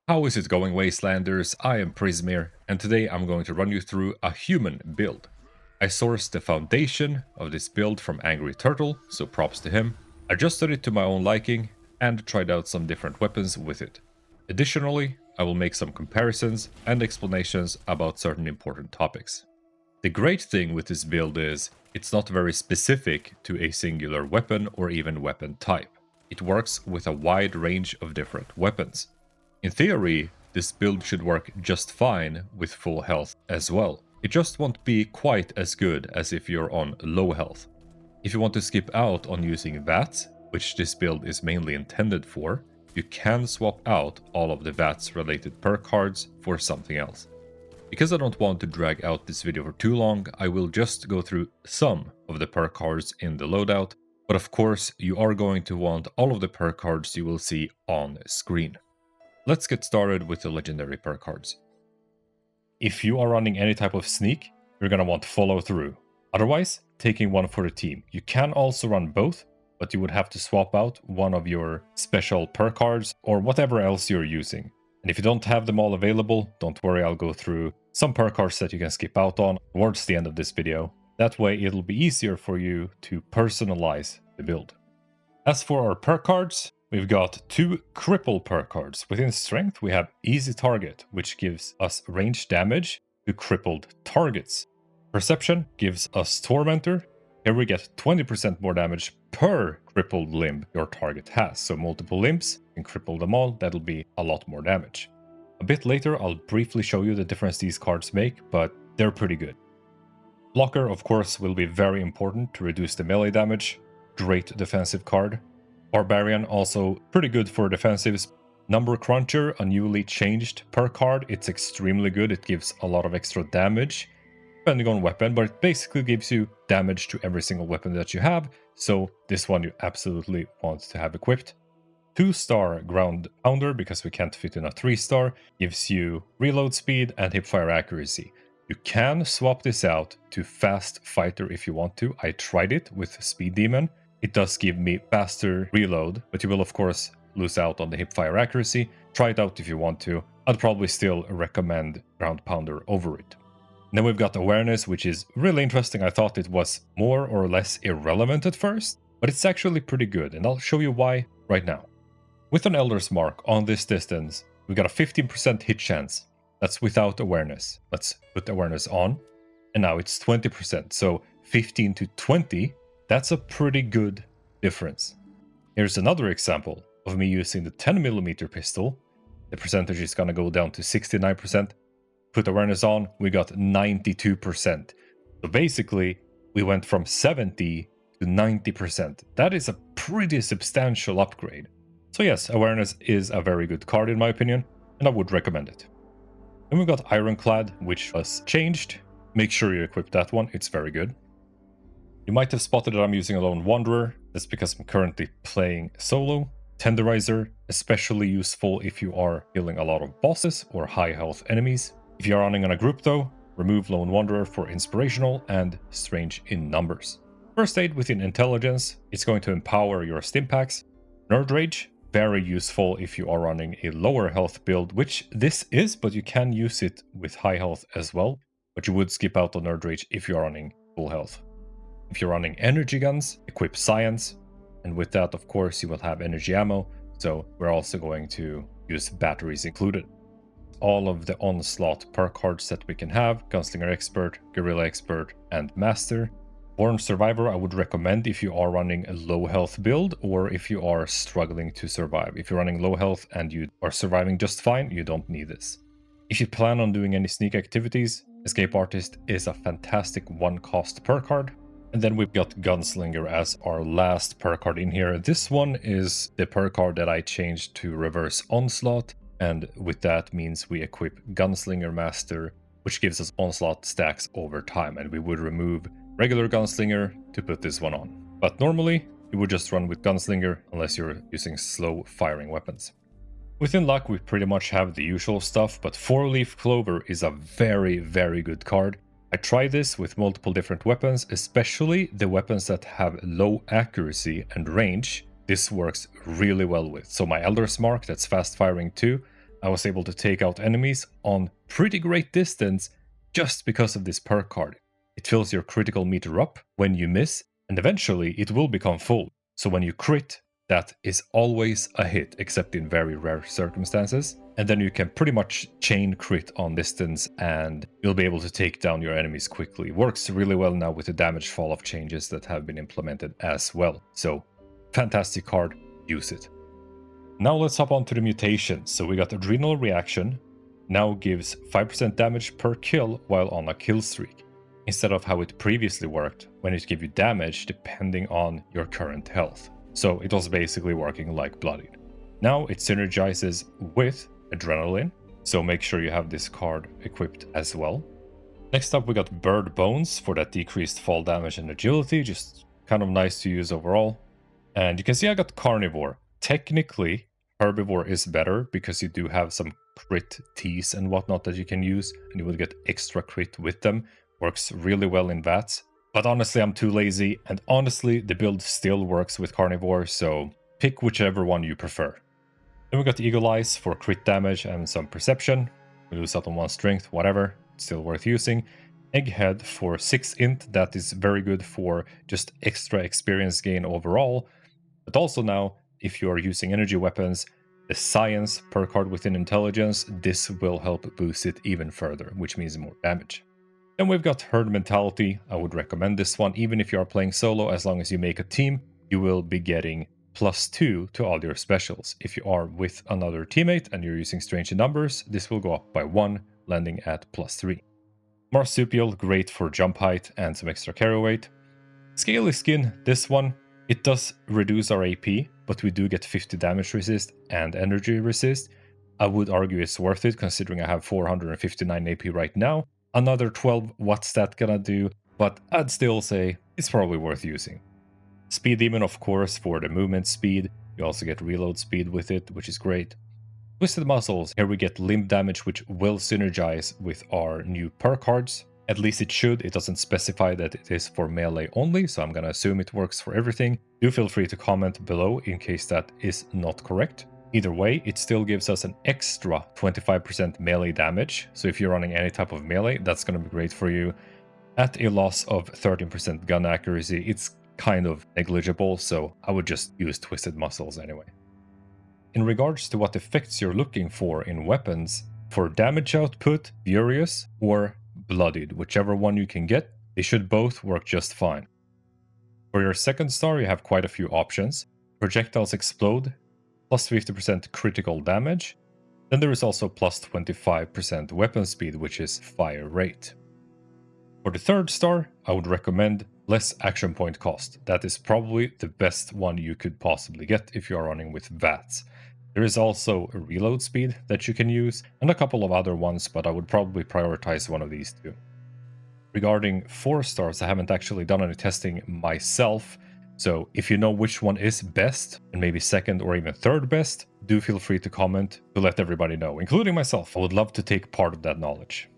How is it going, Wastelanders? I am Prizmere, and today I'm going to run you through a human build. I sourced the foundation of this build from Angry Turtle, so props to him, adjusted it to my own liking, and tried out some different weapons with it. Additionally, I will make some comparisons and explanations about certain important topics. The great thing with this build is, it's not very specific to a singular weapon or even weapon type. It works with a wide range of different weapons. In theory, this build should work just fine with full health as well. It just won't be quite as good as if you're on low health. If you want to skip out on using VATs, which this build is mainly intended for, you can swap out all of the VATs related perk cards for something else. Because I don't want to drag out this video for too long, I will just go through some of the perk cards in the loadout, but of course you are going to want all of the perk cards you will see on screen. Let's get started with the legendary perk cards. If you are running any type of sneak, you're going to want follow through. Otherwise, taking one for the team. You can also run both, but you would have to swap out one of your special perk cards or whatever else you're using. And if you don't have them all available, don't worry, I'll go through some perk cards that you can skip out on towards the end of this video. That way it'll be easier for you to personalize the build. As for our perk cards, we've got two cripple perk cards. Within strength, we have easy target, which gives us range damage to crippled targets. Perception gives us tormentor. Here we get 20% more damage per crippled limb your target has. So multiple limbs, and cripple them all, that'll be a lot more damage. A bit later, I'll briefly show you the difference these cards make, but they're pretty good. Blocker, of course, will be very important to reduce the melee damage. Great defensive card. Barbarian, also pretty good for defensives. Number Cruncher, a newly changed perk card. It's extremely good. It gives a lot of extra damage, depending on weapon, but it basically gives you damage to every single weapon that you have. So this one you absolutely want to have equipped. 2-star Ground Pounder, because we can't fit in a 3-star, gives you reload speed and hipfire accuracy. You can swap this out to Fast Fighter if you want to. I tried it with Speed Demon. It does give me faster reload, but you will of course lose out on the hipfire accuracy. Try it out if you want to. I'd probably still recommend Ground Pounder over it. And then we've got Awareness, which is really interesting. I thought it was more or less irrelevant at first, but it's actually pretty good, and I'll show you why right now. With an Elder's Mark on this distance, we got a 15% hit chance. That's without Awareness. Let's put Awareness on, and now it's 20%, so 15 to 20. That's a pretty good difference. Here's another example of me using the 10mm pistol. The percentage is going to go down to 69%. Put Awareness on, we got 92%. So basically, we went from 70 to 90%. That is a pretty substantial upgrade. So yes, Awareness is a very good card in my opinion, and I would recommend it. Then we got Ironclad, which was changed. Make sure you equip that one, it's very good. You might have spotted that I'm using a Lone Wanderer. That's because I'm currently playing solo. Tenderizer, especially useful if you are killing a lot of bosses or high health enemies. If you're running on a group though, remove Lone Wanderer for Inspirational and Strange in Numbers. First Aid within Intelligence, it's going to empower your stim packs. Nerd Rage, very useful if you are running a lower health build, which this is, but you can use it with high health as well. But you would skip out on Nerd Rage if you're running full health. If you're running energy guns, equip Science, and with that of course you will have energy ammo, so we're also going to use batteries included. All of the Onslaught perk cards that we can have, Gunslinger Expert, Guerrilla Expert, and Master. Born Survivor I would recommend if you are running a low health build or if you are struggling to survive. If you're running low health and you are surviving just fine, you don't need this. If you plan on doing any sneak activities, Escape Artist is a fantastic one-cost perk card. And then we've got Gunslinger as our last perk card in here. This one is the perk card that I changed to Reverse Onslaught. And with that means we equip Gunslinger Master, which gives us Onslaught stacks over time. And we would remove regular Gunslinger to put this one on. But normally, you would just run with Gunslinger unless you're using slow firing weapons. Within luck, we pretty much have the usual stuff, but 4-Leaf Clover is a very, very good card. I tried this with multiple different weapons, especially the weapons that have low accuracy and range. This works really well with. So my Elder's Mark, that's fast firing too. I was able to take out enemies on pretty great distance just because of this perk card. It fills your critical meter up when you miss, and eventually it will become full. So when you crit, that is always a hit, except in very rare circumstances. And then you can pretty much chain crit on distance and you'll be able to take down your enemies quickly. Works really well now with the damage fall off changes that have been implemented as well. So fantastic card, use it. Now let's hop on to the mutations. So we got Adrenal Reaction, now gives 5% damage per kill while on a kill streak, instead of how it previously worked when it gave you damage depending on your current health. So it was basically working like Bloodied. Now it synergizes with Adrenaline, so make sure you have this card equipped as well. Next up we got Bird Bones for that decreased fall damage and agility, just kind of nice to use overall. And you can see I got Carnivore. Technically, Herbivore is better because you do have some crit teas and whatnot that you can use, and you will get extra crit with them. Works really well in VATS. But honestly, I'm too lazy, and honestly, the build still works with Carnivore, so pick whichever one you prefer. Then we got Eagle Eyes for crit damage and some perception. We lose out on 1 strength, whatever, still worth using. Egghead for 6 int, that is very good for just extra experience gain overall. But also now, if you are using energy weapons, the Science per card within Intelligence, this will help boost it even further, which means more damage. Then we've got Herd Mentality. I would recommend this one even if you are playing solo. As long as you make a team, you will be getting +2 to all your specials. If you are with another teammate and you're using strange numbers, this will go up by 1, landing at +3. Marsupial, great for jump height and some extra carry weight. Scaly Skin, this one, it does reduce our AP, but we do get 50 damage resist and energy resist. I would argue it's worth it considering I have 459 AP right now. Another 12, what's that gonna do? But I'd still say it's probably worth using. Speed Demon, of course, for the movement speed. You also get reload speed with it, which is great. Twisted Muscles, here we get limb damage, which will synergize with our new perk cards. At least it should. It doesn't specify that it is for melee only, so I'm gonna assume it works for everything. Do feel free to comment below in case that is not correct. Either way, it still gives us an extra 25% melee damage, so if you're running any type of melee, that's going to be great for you. At a loss of 13% gun accuracy, it's kind of negligible, so I would just use Twisted Muscles anyway. In regards to what effects you're looking for in weapons, for damage output, Furious or Bloodied, whichever one you can get, they should both work just fine. For your second star, you have quite a few options. Projectiles Explode, plus 50% critical damage. Then there is also plus 25% weapon speed, which is fire rate. For the third star, I would recommend less action point cost. That is probably the best one you could possibly get if you are running with VATS. There is also a reload speed that you can use, and a couple of other ones, but I would probably prioritize one of these two. Regarding 4 stars, I haven't actually done any testing myself, so if you know which one is best, and maybe second or even third best, do feel free to comment to let everybody know, including myself. I would love to take part of that knowledge.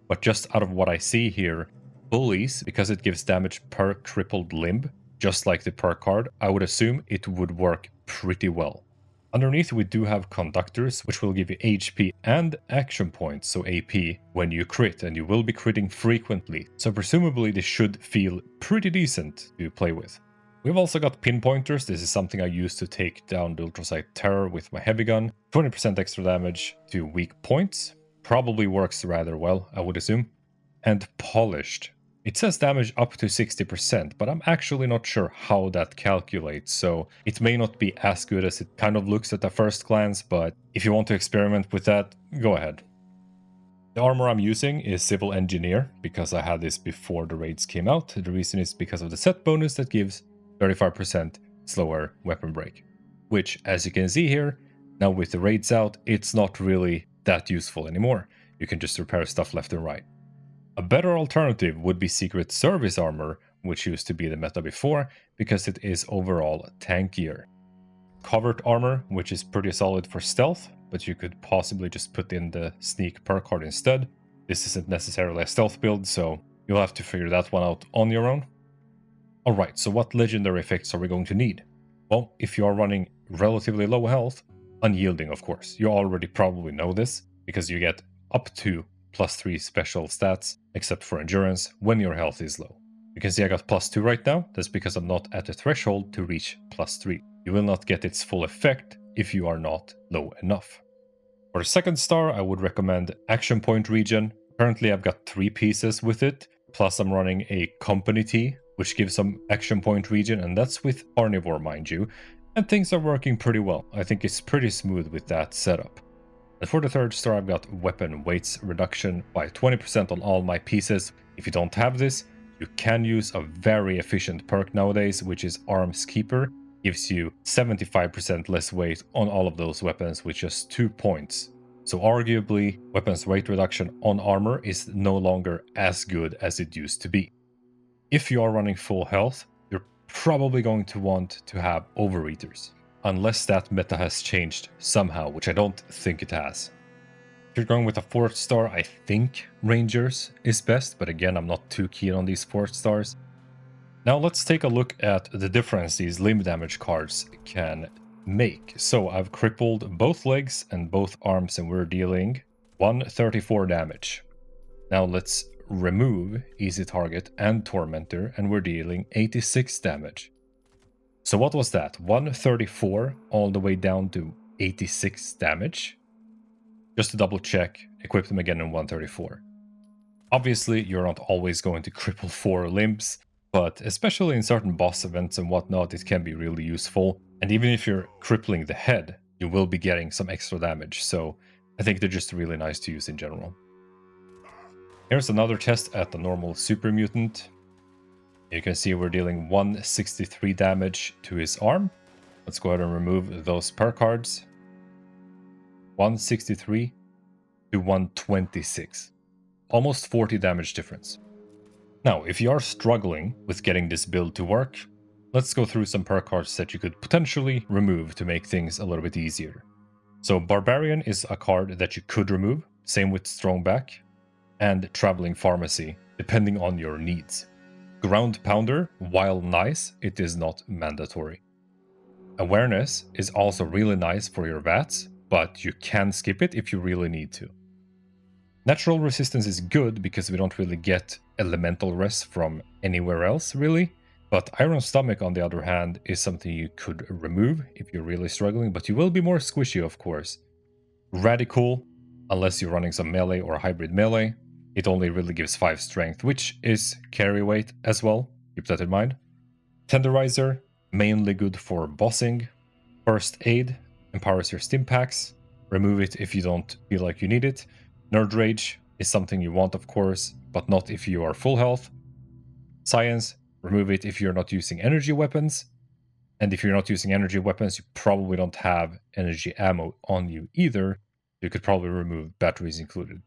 But just out of what I see here, Bullies, because it gives damage per crippled limb, just like the perk card, I would assume it would work pretty well. Underneath we do have Conductors, which will give you HP and action points, so AP, when you crit, and you will be critting frequently, so presumably this should feel pretty decent to play with. We've also got Pinpointers. This is something I use to take down the Ultrasight Terror with my heavy gun. 20% extra damage to weak points. Probably works rather well, I would assume. And Polished. It says damage up to 60%, but I'm actually not sure how that calculates, so it may not be as good as it kind of looks at the first glance, but if you want to experiment with that, go ahead. The armor I'm using is Civil Engineer, because I had this before the raids came out. The reason is because of the set bonus that gives 35% slower weapon break, which, as you can see here, now with the raids out, it's not really that useful anymore. You can just repair stuff left and right. A better alternative would be Secret Service armor, which used to be the meta before, because it is overall tankier. Covert armor, which is pretty solid for stealth, but you could possibly just put in the sneak perk card instead. This isn't necessarily a stealth build, so you'll have to figure that one out on your own. Alright, so what legendary effects are we going to need? Well, if you are running relatively low health, Unyielding, of course. You already probably know this, because you get up to +3 special stats, except for endurance, when your health is low. You can see I got +2 right now. That's because I'm not at the threshold to reach +3. You will not get its full effect if you are not low enough. For the second star, I would recommend Action Point Regen. Currently, I've got 3 pieces with it, plus I'm running a Company Tea, which gives some Action Point Regen, and that's with Carnivore, mind you. And things are working pretty well. I think it's pretty smooth with that setup. And for the third star, I've got Weapon Weights Reduction by 20% on all my pieces. If you don't have this, you can use a very efficient perk nowadays, which is Arms Keeper. Gives you 75% less weight on all of those weapons with just 2 points. So arguably, weapons weight reduction on armor is no longer as good as it used to be. If you are running full health, you're probably going to want to have Overeaters, unless that meta has changed somehow, which I don't think it has. If you're going with a 4th star, I think Rangers is best, but again, I'm not too keen on these 4th stars. Now let's take a look at the difference these limb damage cards can make. So I've crippled both legs and both arms, and we're dealing 134 damage. Now let's remove Easy Target and Tormentor, and we're dealing 86 damage. So what was that? 134 all the way down to 86 damage? Just to double check, equip them again in 134. Obviously, you're not always going to cripple 4 limbs, but especially in certain boss events and whatnot, it can be really useful. And even if you're crippling the head, you will be getting some extra damage, so I think they're just really nice to use in general. Here's another test at the normal Super Mutant. You can see we're dealing 163 damage to his arm. Let's go ahead and remove those perk cards. 163 to 126. Almost 40 damage difference. Now, if you are struggling with getting this build to work, let's go through some perk cards that you could potentially remove to make things a little bit easier. So Barbarian is a card that you could remove, same with Strongback, and Traveling Pharmacy, depending on your needs. Ground Pounder, while nice, it is not mandatory. Awareness is also really nice for your VATs, but you can skip it if you really need to. Natural Resistance is good because we don't really get elemental rest from anywhere else, really. But Iron Stomach, on the other hand, is something you could remove if you're really struggling, but you will be more squishy, of course. Radical, unless you're running some melee or hybrid melee, it only really gives 5 strength, which is carry weight as well. Keep that in mind. Tenderizer, mainly good for bossing. First Aid, empowers your stim packs. Remove it if you don't feel like you need it. Nerd Rage is something you want, of course, but not if you are full health. Science, remove it if you're not using energy weapons. And if you're not using energy weapons, you probably don't have energy ammo on you either. You could probably remove batteries included.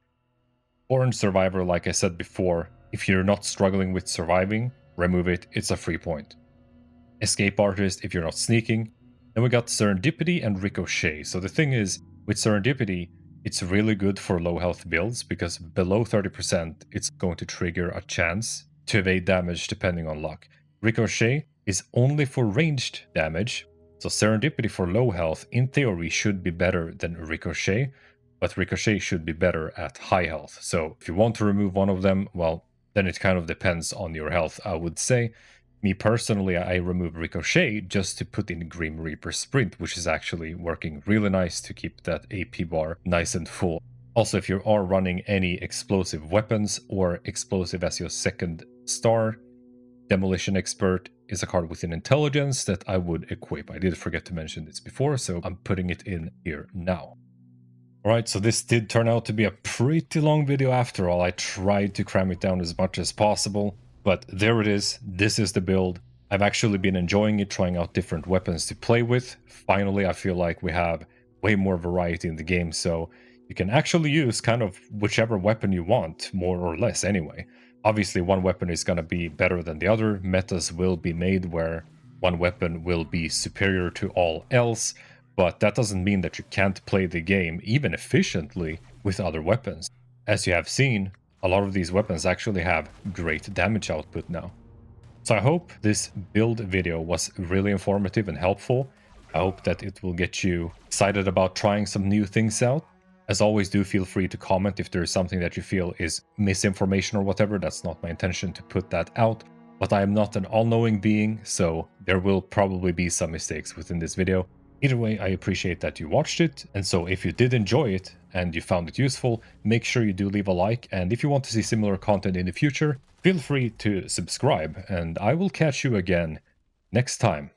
Orange Survivor, like I said before, if you're not struggling with surviving, remove it, it's a free point. Escape Artist if you're not sneaking. Then we got Serendipity and Ricochet. So the thing is, with Serendipity, it's really good for low health builds because below 30%, it's going to trigger a chance to evade damage depending on luck. Ricochet is only for ranged damage, so Serendipity for low health in theory should be better than Ricochet, but Ricochet should be better at high health. So if you want to remove one of them, well, then it kind of depends on your health, I would say. Me personally, I remove Ricochet just to put in Grim Reaper Sprint, which is actually working really nice to keep that AP bar nice and full. Also, if you are running any explosive weapons or explosive as your second star, Demolition Expert is a card within Intelligence that I would equip. I did forget to mention this before, so I'm putting it in here now. Alright, so this did turn out to be a pretty long video after all. I tried to cram it down as much as possible, but there it is. This is the build. I've actually been enjoying it, trying out different weapons to play with. Finally, I feel like we have way more variety in the game, so you can actually use kind of whichever weapon you want, more or less anyway. Obviously, one weapon is going to be better than the other. Metas will be made where one weapon will be superior to all else, but that doesn't mean that you can't play the game even efficiently with other weapons. As you have seen, a lot of these weapons actually have great damage output now. So I hope this build video was really informative and helpful. I hope that it will get you excited about trying some new things out. As always, do feel free to comment if there is something that you feel is misinformation or whatever. That's not my intention to put that out. But I am not an all-knowing being, so there will probably be some mistakes within this video. Either way, I appreciate that you watched it, and so if you did enjoy it and you found it useful, make sure you do leave a like, and if you want to see similar content in the future, feel free to subscribe, and I will catch you again next time.